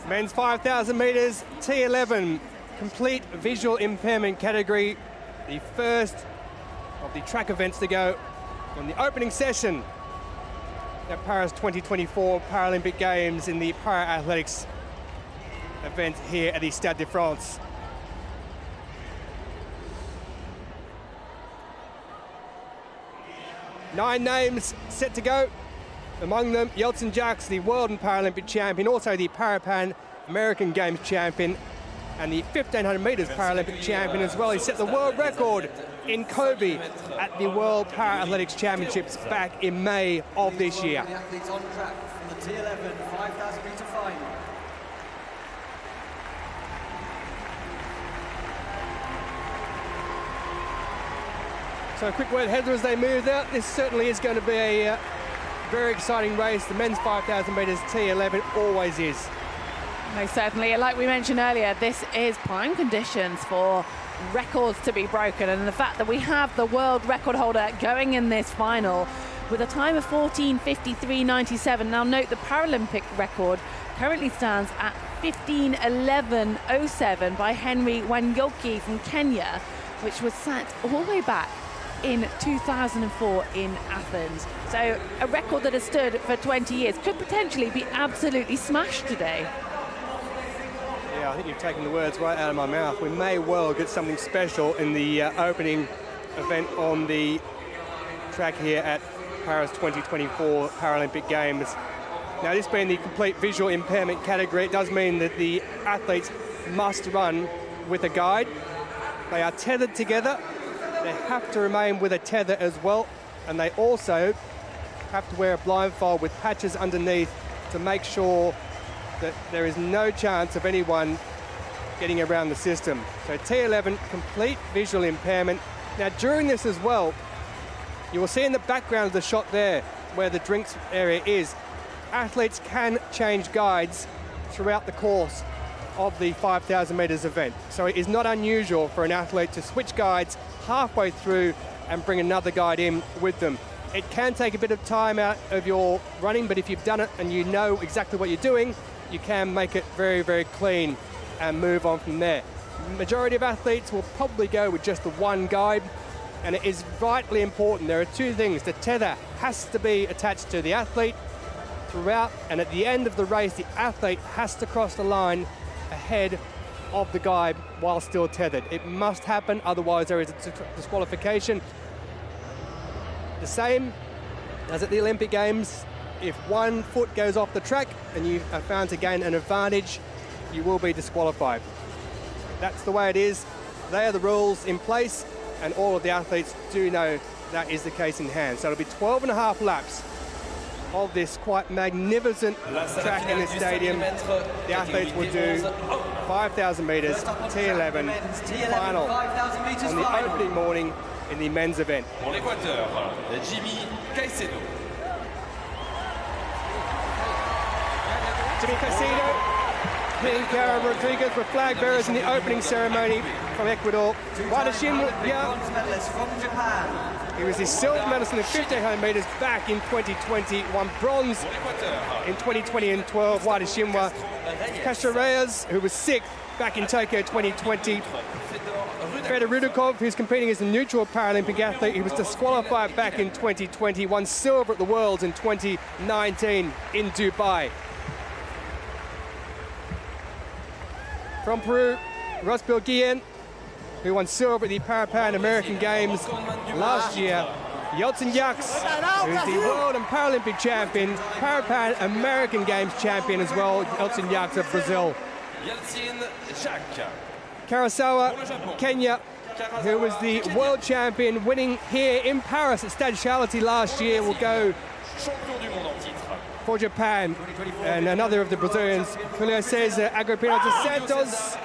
Men's 5000 meters T11, complete visual impairment category. The first of the track events to go on the opening session at Paris 2024 Paralympic Games in the para-athletics event here at the Stade de France. Nine names set to go. Among them, Yeltsin Jacques, the world and Paralympic champion, also the Pan American Games champion, and the 1500 meters Paralympic champion as well. He set the world record in Kobe at the World Para-Athletics Championships back in May of this year. The athletes on track for the T11 5000-meter final. So a quick word, Heather, as they move out. This certainly is going to be a very exciting race. The men's 5000 meters T11 always is. Most certainly. Like we mentioned earlier, this is prime conditions for records to be broken, and the fact that we have the world record holder going in this final with a time of 14:53.97. Now note the Paralympic record currently stands at 15:11.07 by Henry Wanyoki from Kenya, which was set all the way back in 2004 in Athens. So a record that has stood for 20 years could potentially be absolutely smashed today. Yeah, I think you've taken the words right out of my mouth. We may well get something special in the opening event on the track here at Paris 2024 Paralympic Games. Now, this being the complete visual impairment category, it does mean that the athletes must run with a guide. They are tethered together. They have to remain with a tether as well, and they also have to wear a blindfold with patches underneath to make sure that there is no chance of anyone getting around the system. So T11, complete visual impairment. Now during this as well, you will see in the background of the shot there where the drinks area is, athletes can change guides throughout the course of the 5000 meters event. So it is not unusual for an athlete to switch guides halfway through and bring another guide in with them. It can take a bit of time out of your running, but if you've done it and you know exactly what you're doing, you can make it very, very clean and move on from there. Majority of athletes will probably go with just the one guide, and it is vitally important. There are two things. The tether has to be attached to the athlete throughout, and at the end of the race, the athlete has to cross the line ahead of the guide while still tethered. It must happen, otherwise there is a disqualification. The same as at the Olympic Games, if one foot goes off the track and you are found to gain an advantage, you will be disqualified. That's the way it is. They are the rules in place, and all of the athletes do know that is the case in hand. So it'll be 12.5 laps of this quite magnificent track in the stadium. The athletes will do 5000 meters T11 final on the opening morning in the men's event. Pour l'Équateur, Caicedo. Caicedo, Cara Rodriguez were flag bearers in the opening ceremony from Ecuador. Wada, he was the silver medalist in the 1500 meters back in 2020, won bronze in 2020 and 12. Wada Shinwa, Castro, who was sixth back in Tokyo 2020. Fedor Rudakov, who's competing as a neutral Paralympic athlete, he was disqualified back in 2020, won silver at the Worlds in 2019 in Dubai. From Peru, Rosbil Guillen, who won silver at the Pan American Games last year. Yeltsin Jacques, who's the world and Paralympic champion, Pan American Games champion as well, Yeltsin Jacques of Brazil. Karasawa, Kenya, who was the world champion, winning here in Paris at Stade Charity last year, will go for Japan. And another of the Brazilians, Julio Cesar Agripino de Santos,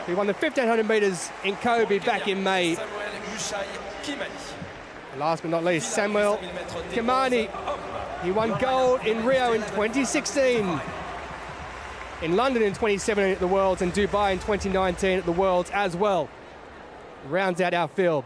who won the 1500 meters in Kobe back in May. Last but not least, Samwel, Kimani, he won gold in Rio in 2016, in London in 2017 at the Worlds, and Dubai in 2019 at the Worlds as well. Rounds out our field.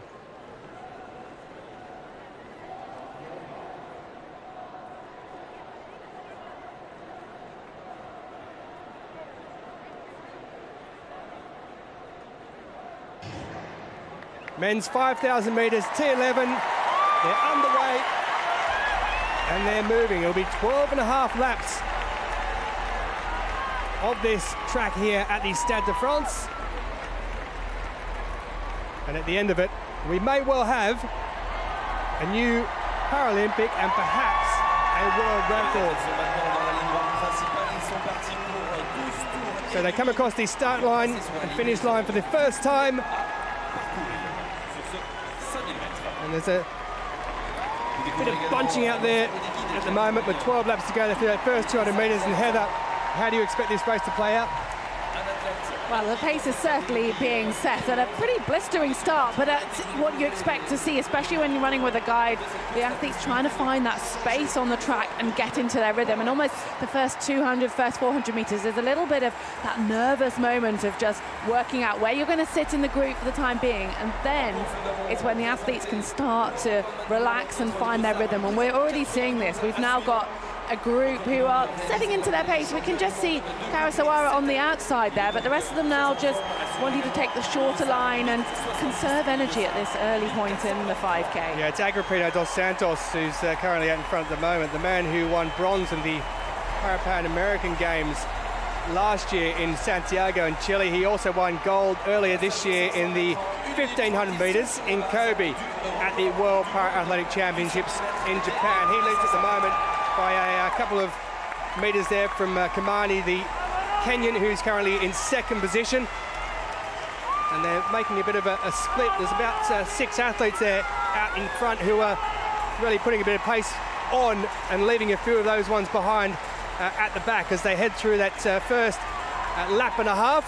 Men's 5,000 meters T11. They're underway and they're moving. It'll be 12 and a half laps of this track here at the Stade de France. And at the end of it, we may well have a new Paralympic and perhaps a world record. So they come across the start line and finish line for the first time. And there's a bit of bunching out there at the moment, with 12 laps to go through that first 200 metres. And Heather, how do you expect this race to play out? Well, the pace is certainly being set at a pretty blistering start, but that's what you expect to see, especially when you're running with a guide. The athletes trying to find that space on the track and get into their rhythm. And almost the first 200, first 400 metres, there's a little bit of that nervous moment of just working out where you're going to sit in the group for the time being. And then it's when the athletes can start to relax and find their rhythm. And we're already seeing this. We've now got a group who are setting into their pace. We can just see Karasawa on the outside there, but the rest of them now just wanting to take the shorter line and conserve energy at this early point in the 5K. Yeah, it's Agripino dos Santos who's currently out in front at the moment, the man who won bronze in the Pan American Games last year in Santiago in Chile. He also won gold earlier this year in the 1500 meters in Kobe at the World Para-Athletic Championships in Japan. He leads at the moment by a couple of meters there from Kimani, the Kenyan, who's currently in second position. And they're making a bit of a split. There's about 6 athletes there out in front who are really putting a bit of pace on and leaving a few of those ones behind at the back as they head through that first lap and a half.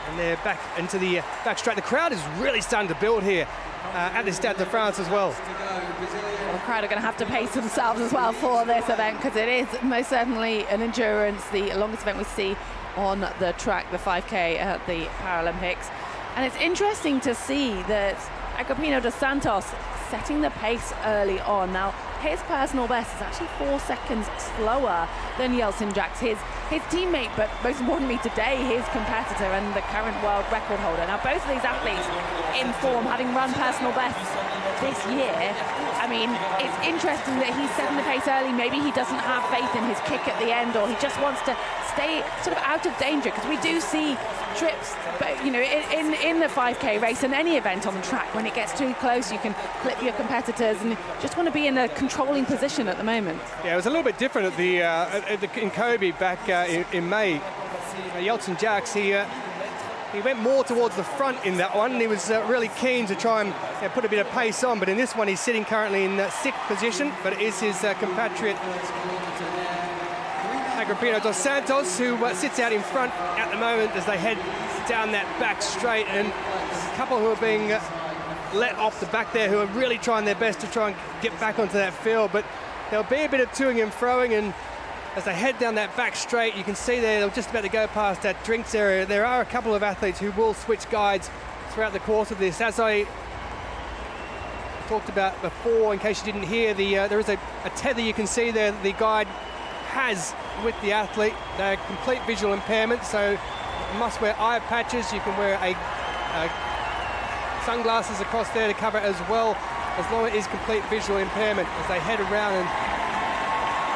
And they're back into the back straight. The crowd is really starting to build here at the Stade de France as well. Well, the crowd are going to have to pace themselves as well for this event, because it is most certainly an endurance, the longest event we see on the track, the 5K at the Paralympics. And it's interesting to see that Agripino dos Santos setting the pace early on. Now, his personal best is actually 4 seconds slower than Yeltsin, Jacques, his teammate, but most importantly today, his competitor and the current world record holder. Now, both of these athletes in form, having run personal bests this year. I mean, it's interesting that he's setting the pace early. Maybe he doesn't have faith in his kick at the end, or he just wants to stay sort of out of danger, because we do see trips, but you know, in the 5K race and any event on the track, when it gets too close, you can clip your competitors, and just want to be in a controlling position at the moment. Yeah, it was a little bit different at the in Kobe back in May. Yeltsin, Jacques, he went more towards the front in that one, and he was really keen to try and put a bit of pace on. But in this one, he's sitting currently in 6th position, but it is his compatriot Agripino dos Santos who sits out in front at the moment as they head down that back straight. And a couple who are being let off the back there, who are really trying their best to try and get back onto that field. But there'll be a bit of toing and froing, and as they head down that back straight, you can see they're just about to go past that drinks area. There are a couple of athletes who will switch guides throughout the course of this. As I talked about before, in case you didn't hear, there is a tether you can see there that the guide has with the athlete. They're complete visual impairment, so you must wear eye patches. You can wear sunglasses across there to cover as well, as long as it is complete visual impairment as they head around. And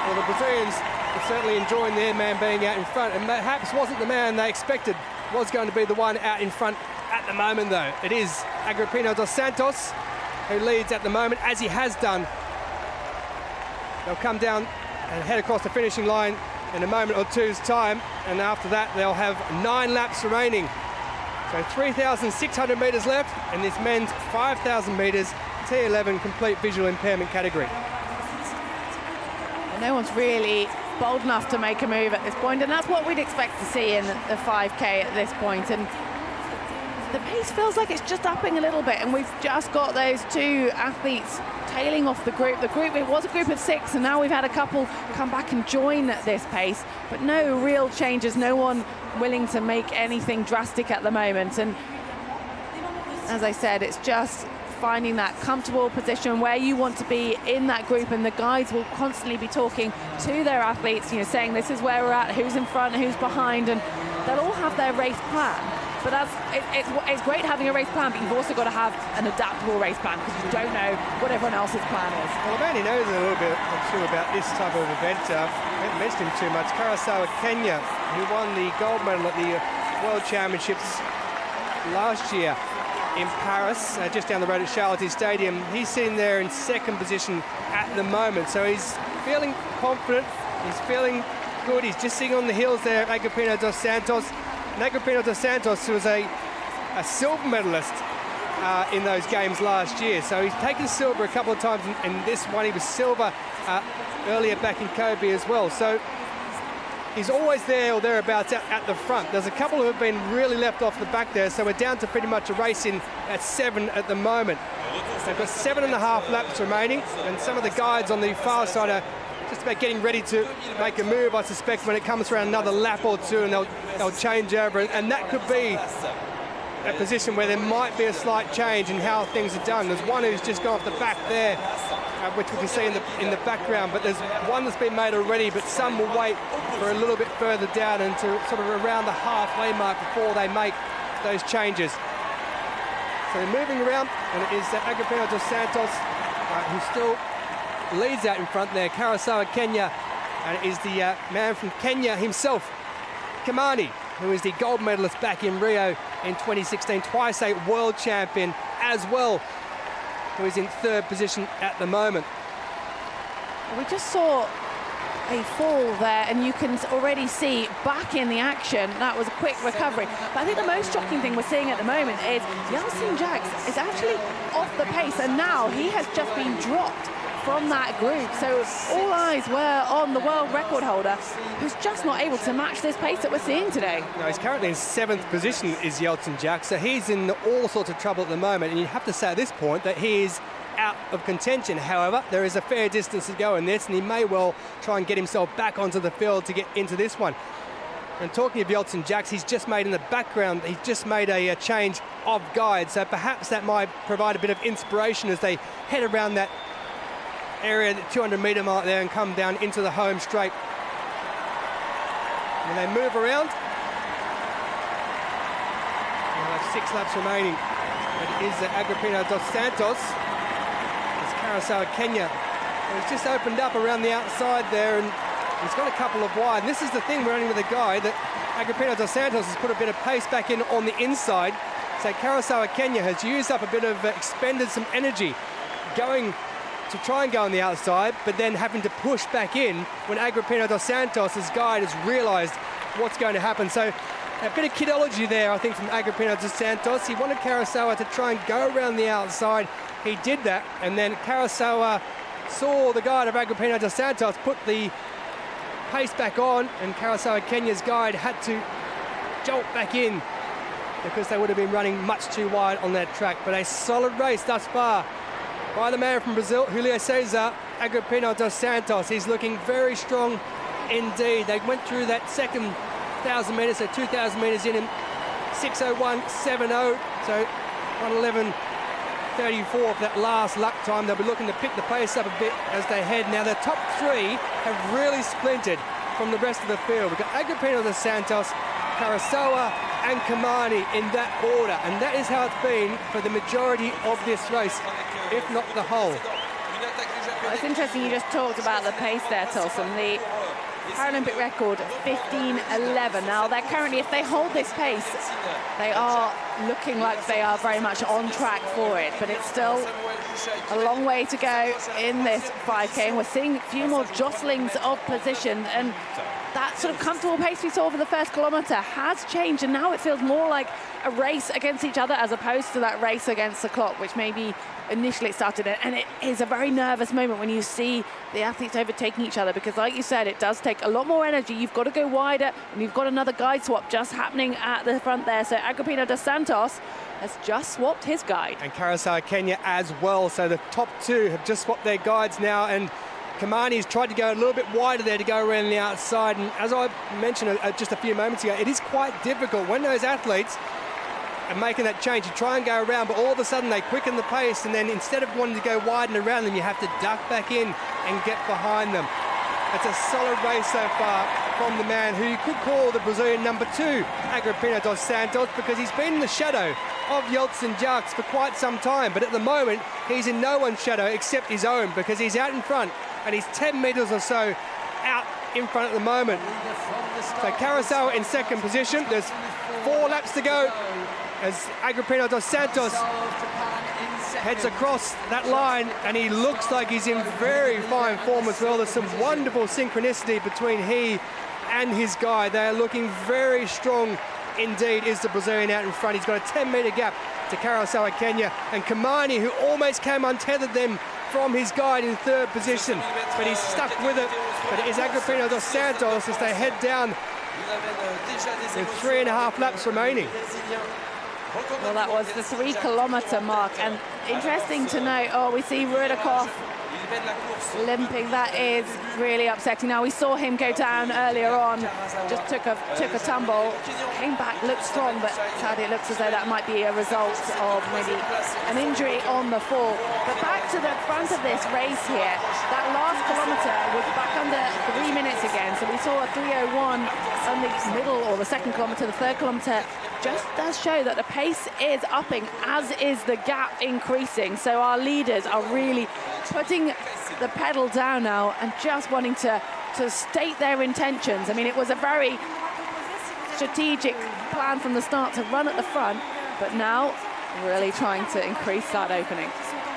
well, the Brazilians are certainly enjoying their man being out in front, and perhaps wasn't the man they expected was going to be the one out in front at the moment, though. It is Agripino dos Santos who leads at the moment, as he has done. They'll come down and head across the finishing line in a moment or two's time, and after that they'll have 9 laps remaining. So 3,600 metres left in this men's 5,000 metres T11 complete visual impairment category. And no one's really bold enough to make a move at this point, and that's what we'd expect to see in the 5K at this point. And the pace feels like it's just upping a little bit, and we've just got those 2 athletes tailing off the group. It was a group of 6, and now we've had a couple come back and join this pace, but no real changes, no one willing to make anything drastic at the moment. And as I said, it's just finding that comfortable position where you want to be in that group, and the guides will constantly be talking to their athletes, you know, saying this is where we're at, who's in front, who's behind, and they'll all have their race plan. But it's great having a race plan, but you've also got to have an adaptable race plan because you don't know what everyone else's plan is. Well, Manny knows a little bit, I'm sure, about this type of event. I haven't mentioned him too much. Karasawa, Kenya, who won the gold medal at the World Championships last year in Paris, just down the road at Charlotte Stadium. He's sitting there in second position at the moment, so he's feeling confident, he's feeling good. He's just sitting on the heels there, Agripino dos Santos. And Agripino dos Santos was a silver medalist in those games last year, so he's taken silver a couple of times in this one. He was silver earlier back in Kobe as well, so he's always there or thereabouts at the front. There's a couple who have been really left off the back there, so we're down to pretty much a race in at 7 at the moment. They've got 7.5 laps remaining, and some of the guides on the far side are just about getting ready to make a move, I suspect, when it comes around another lap or two, and they'll change over, and that could be a position where there might be a slight change in how things are done. There's one who's just gone off the back there, which we can see in the background, but there's one that's been made already, but some will wait for a little bit further down and to sort of around the halfway mark before they make those changes. So they're moving around, and it is Agripino dos Santos who still leads out in front there. Karasawa, Kenya, and it is the man from Kenya himself, Kimani, who is the gold medalist back in Rio in 2016, twice a world champion as well, who is in third position at the moment. We just saw a fall there, and you can already see back in the action. That was a quick recovery. But I think the most shocking thing we're seeing at the moment is Yeltsin Jacques is actually off the pace, and now he has just been dropped from that group. So all eyes were on the world record holder, who's just not able to match this pace that we're seeing today. No, he's currently in 7th position, is Yeltsin Jacques, so he's in all sorts of trouble at the moment, and you have to say at this point that he is out of contention. However, there is a fair distance to go in this, and he may well try and get himself back onto the field to get into this one. And talking of Yeltsin Jacques, he's just made in the background, he's just made a change of guide, so perhaps that might provide a bit of inspiration as they head around that area, the 200-metre mark there, and come down into the home straight. When they move around, they'll have 6 laps remaining. It is Agripino dos Santos. It's Karasawa, Kenya. He's just opened up around the outside there, and he's got a couple of wide. And this is the thing, we're running with a guy that Agripino dos Santos has put a bit of pace back in on the inside. So Karasawa, Kenya has used up a bit of, expended some energy going to try and go on the outside, but then having to push back in when Agripino dos Santos' guide has realised what's going to happen. So a bit of kidology there, I think, from Agripino dos Santos. He wanted Karasawa to try and go around the outside. He did that, and then Karasawa saw the guide of Agripino dos Santos put the pace back on, and Karasawa, Kenya's guide, had to jolt back in because they would have been running much too wide on that track. But a solid race thus far by the man from Brazil, Julio Cesar Agripino dos Santos. He's looking very strong indeed. They went through that second 1,000 metres, so 2,000 metres in 6:01.70, so 1:11.34 for that last lap time. They'll be looking to pick the pace up a bit as they head. Now the top 3 have really splintered from the rest of the field. We've got Agripino dos Santos, Karasawa and Kimani in that order, and that is how it's been for the majority of this race, if not the whole. Well, it's interesting you just talked about the pace there, Tulson. The Paralympic record, 15:11. Now, they're currently, if they hold this pace, they are looking like they are very much on track for it, but it's still a long way to go in this 5K, and we're seeing a few more jostlings of position, and that sort of comfortable pace we saw for the first kilometre has changed, and now it feels more like a race against each other as opposed to that race against the clock, which maybe initially it started it. And it is a very nervous moment when you see the athletes overtaking each other, because like you said, it does take a lot more energy. You've got to go wider, and you've got another guide swap just happening at the front there. So Agripino dos Santos has just swapped his guide. And Karasawa, Kenya as well. So the top 2 have just swapped their guides now, and Kimani's tried to go a little bit wider there to go around the outside. And as I mentioned just a few moments ago, it is quite difficult when those athletes are making that change. You try and go around, but all of a sudden they quicken the pace, and then instead of wanting to go wide and around them, you have to duck back in and get behind them. It's a solid race so far. from the man who you could call the Brazilian number 2, Agripino dos Santos, because he's been in the shadow of Yeltsin Jacques for quite some time, but at the moment he's in no one's shadow except his own, because he's out in front and he's 10 metres or so out in front at the moment. So Karasawa in second position. There's 4 laps to go as Agripino dos Santos heads across that line, and he looks like he's in very fine form as well. There's some wonderful synchronicity between he and his guy. They're looking very strong indeed, is the Brazilian out in front. He's got a 10-metre gap to Karasawa, Kenya, and Kimani, who almost came untethered them from his guide in third position, but he's stuck with it. But it is Agripino dos Santos as they head down with 3.5 laps remaining. Well, that was the 3-kilometre mark, and interesting to note, we see Rudakov limping. That is really upsetting. Now, we saw him go down earlier on, just took a tumble, came back, looked strong, but sadly it looks as though that might be a result of maybe an injury on the fall. But back to the front of this race here, that last kilometre was back under 3 minutes again, so we saw a 3:01 on the middle, or the second kilometre. The third kilometre just does show that the pace is upping, as is the gap increasing. So our leaders are really putting the pedal down now and just wanting to state their intentions. I mean, it was a very strategic plan from the start to run at the front, but now really trying to increase that opening.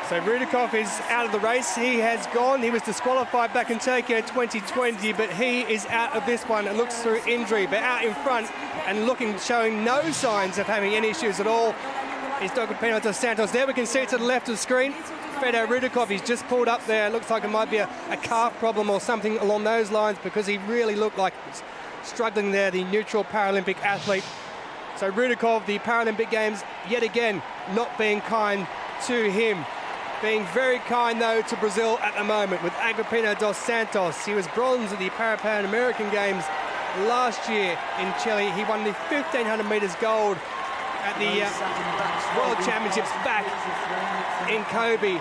So Rudakov is out of the race. He has gone. He was disqualified back in Tokyo 2020, but he is out of this one. It looks through injury, but out in front and showing no signs of having any issues at all is Agripino dos Santos. There we can see it to the left of the screen. Fedor Rudakov, he's just pulled up there. It looks like it might be a calf problem or something along those lines, because he really looked like he was struggling there, the neutral Paralympic athlete. So Rudakov, the Paralympic Games, yet again, not being kind to him. Being very kind, though, to Brazil at the moment with Agripino dos Santos. He was bronze at the Pan American Games last year in Chile. He won the 1,500 metres gold at the World Championships back in Kobe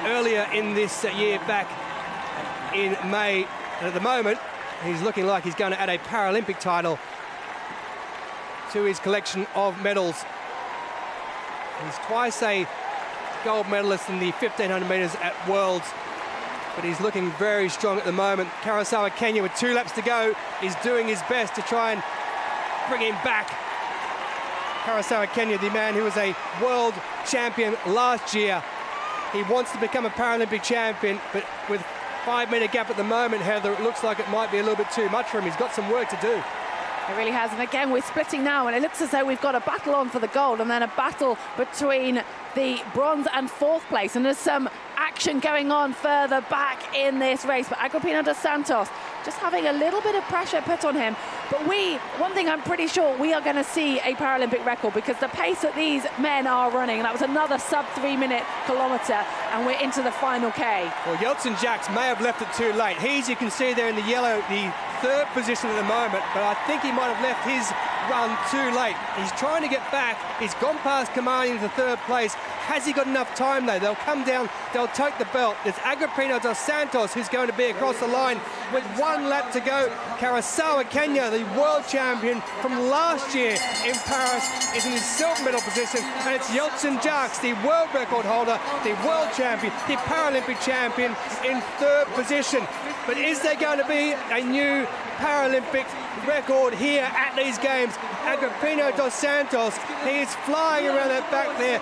earlier in this year, back in May. And at the moment, he's looking like he's going to add a Paralympic title to his collection of medals. He's twice a gold medalist in the 1,500 metres at Worlds, but he's looking very strong at the moment. Karasawa, Kenya, with 2 laps to go, is doing his best to try and bring him back. Karasawa, Kenya, the man who was a world champion last year. He wants to become a Paralympic champion, but with 5-metre gap at the moment, Heather, it looks like it might be a little bit too much for him. He's got some work to do. It really has, and again we're splitting now, and it looks as though we've got a battle on for the gold, and then a battle between the bronze and 4th place, and there's some action going on further back in this race. But Agripino dos Santos just having a little bit of pressure put on him. But one thing I'm pretty sure, we are going to see a Paralympic record, because the pace that these men are running, and that was another sub-3-minute kilometre, and we're into the final K. Well, Yeltsin Jacques may have left it too late. He's, you can see there in the yellow, the 3rd position at the moment, but I think he might have left his run too late. He's trying to get back. He's gone past Kimani into 3rd place. Has he got enough time, though? They'll come down, they'll take the belt. It's Agripino dos Santos who's going to be across the line with 1 lap to go. Karasawa, Kenya, the world champion from last year in Paris, is in his silver medal position, and it's Yeltsin Jacques, the world record holder, the world champion, the Paralympic champion, in 3rd position. But is there going to be a new Paralympic record here at these games? Agripino dos Santos, he is flying around that back there.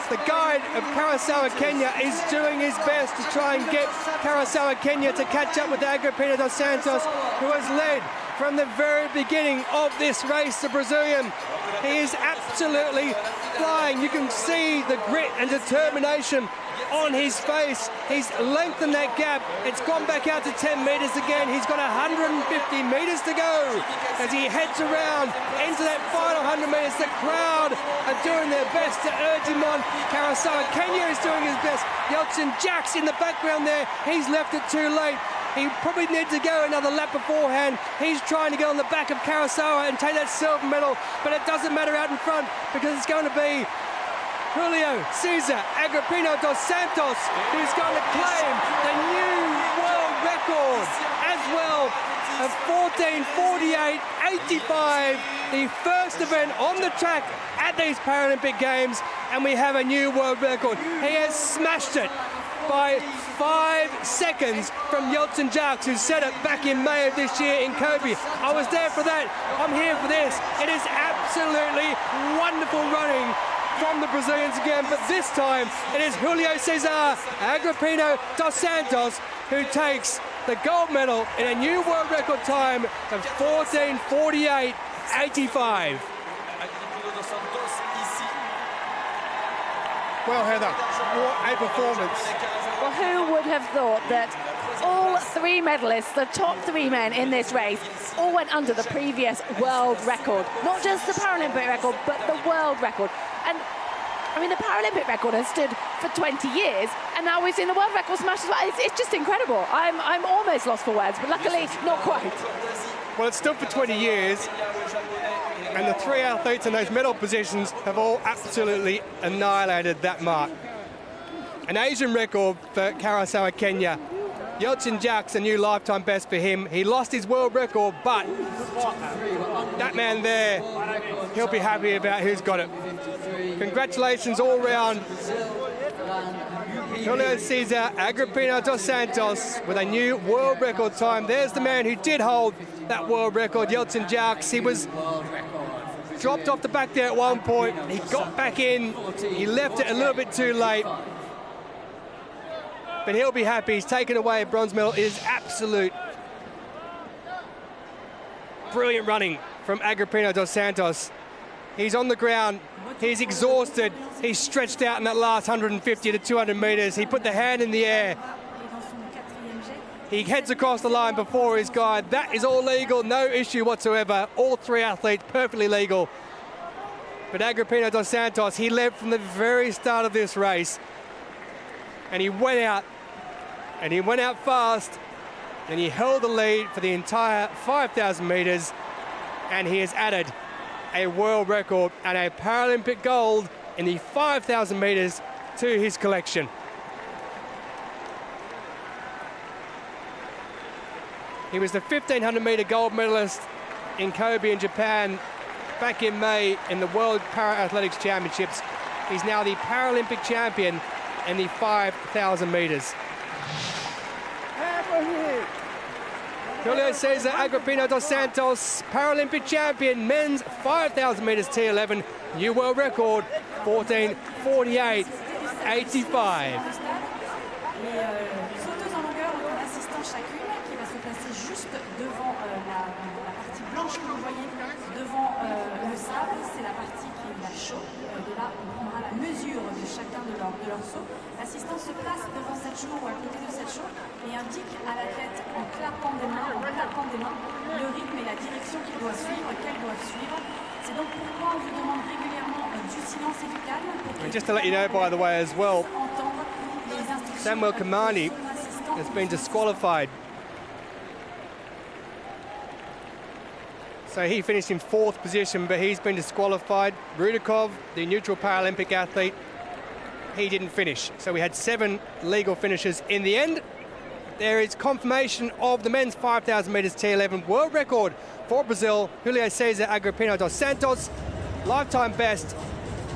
The guide of Karasawa, Kenya, is doing his best to try and get Karasawa, Kenya to catch up with Agripino dos Santos, who has led from the very beginning of this race, the Brazilian. He is absolutely flying. You can see the grit and determination on his face. He's lengthened that gap. It's gone back out to 10 metres again. He's got 150 metres to go as he heads around into that final 100 metres. The crowd are doing their best to urge him on. Karasawa, Kenya is doing his best. Yeltsin Jacques in the background there. He's left it too late. He probably needs to go another lap beforehand. He's trying to get on the back of Karasawa and take that silver medal, but it doesn't matter out in front, because it's going to be Julio Cesar Agripino dos Santos who's going to claim the new world record as as well of 14:48.85, the first event on the track at these Paralympic Games, and we have a new world record. He has smashed it by 5 seconds from Yeltsin Jacques, who set it back in May of this year in Kobe. I was there for that. I'm here for this. It is absolutely wonderful running from the Brazilians again, but this time it is Julio Cesar Agripino dos Santos who takes the gold medal in a new world record time of 14:48.85. Well, Heather, what a performance. Well, who would have thought that all 3 medalists, the top 3 men in this race, all went under the previous world record? Not just the Paralympic record, but the world record. And I mean, the Paralympic record has stood for 20 years, and now we've seen the world record smashed as well. It's just incredible. I'm almost lost for words, but luckily not quite. Well, it's stood for 20 years, and the 3 athletes in those medal positions have all absolutely annihilated that mark. An Asian record for Karasawa, Kenya. Yeltsin Jacques, a new lifetime best for him. He lost his world record, but that man there, he'll be happy about who's got it. Congratulations all round. Julio Cesar Agripino dos Santos with a new world record time. There's the man who did hold that world record, Yeltsin Jacques. He was dropped off the back there at one point. He got back in. He left it a little bit too late. But he'll be happy. He's taken away a bronze medal. It is absolute brilliant running from Agripino dos Santos. He's on the ground. He's exhausted. He's stretched out in that last 150 to 200 meters. He put the hand in the air. He heads across the line before his guide. That is all legal, no issue whatsoever. All 3 athletes perfectly legal. But Agripino dos Santos, he led from the very start of this race. And he went out fast, and he held the lead for the entire 5,000 meters, and he has added a world record and a Paralympic gold in the 5,000 meters to his collection. He was the 1,500 meter gold medalist in Kobe in Japan back in May in the World Para-Athletics Championships. He's now the Paralympic champion in the 5,000 meters. Julio Cesar Agripino dos Santos, Paralympic champion, men's 5,000 meters T11, new world record, 14:48.85. Sauteuse en longueur, donc en assistant chacune, qui va se placer juste devant la partie blanche que vous voyez devant le sable. C'est la partie qui est la chaux. De là, on prendra la mesure de chacun de leurs sauts. L'assistant se place devant cette chaux ou à côté de cette chaux et indique à l'athlète en claquant des mains, le rythme et la direction qu'elle doit suivre. C'est donc pourquoi on vous demande régulièrement du silence et du calme. And just to let you know, by the way, as well, Samwel Kimani has been disqualified. So he finished in 4th position, but he's been disqualified. Rudakov, the neutral Paralympic athlete, he didn't finish. So we had 7 legal finishes in the end. There is confirmation of the men's 5,000 meters T11 world record for Brazil. Julio Cesar Agripino dos Santos, lifetime best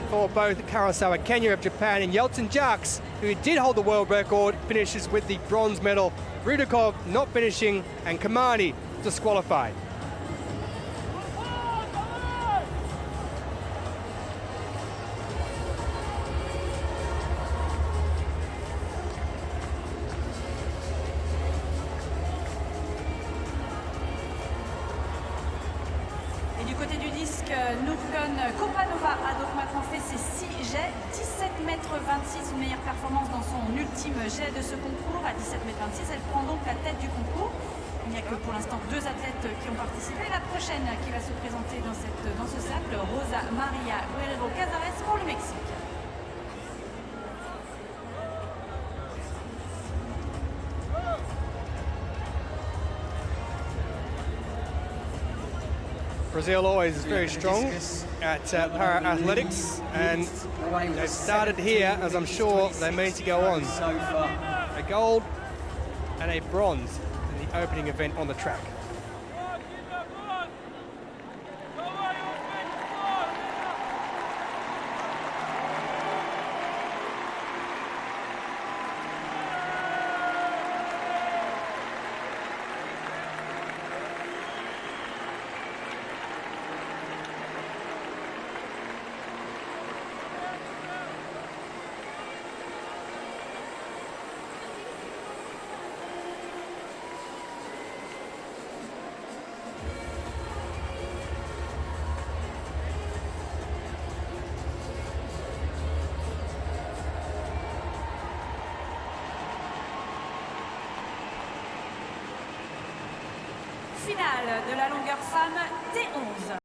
for both Karasawa, Kenya of Japan, and Yeltsin Jacques, who did hold the world record, finishes with the bronze medal. Rudakov not finishing, and Kimani disqualified. Kopanova a donc maintenant fait ses 6 jets, 17,26 m, une meilleure performance dans son ultime jet de ce concours. À 17,26 m, elle prend donc la tête du concours. Il n'y a que pour l'instant 2 athlètes qui ont participé. La prochaine qui va se présenter dans ce cercle, Rosa Maria Guerrero Cazares pour le Mexique. Brazil always is very strong at para-athletics, and they've started here, as I'm sure they mean to go on. A gold and a bronze in the opening event on the track. Finale de la longueur femme T11.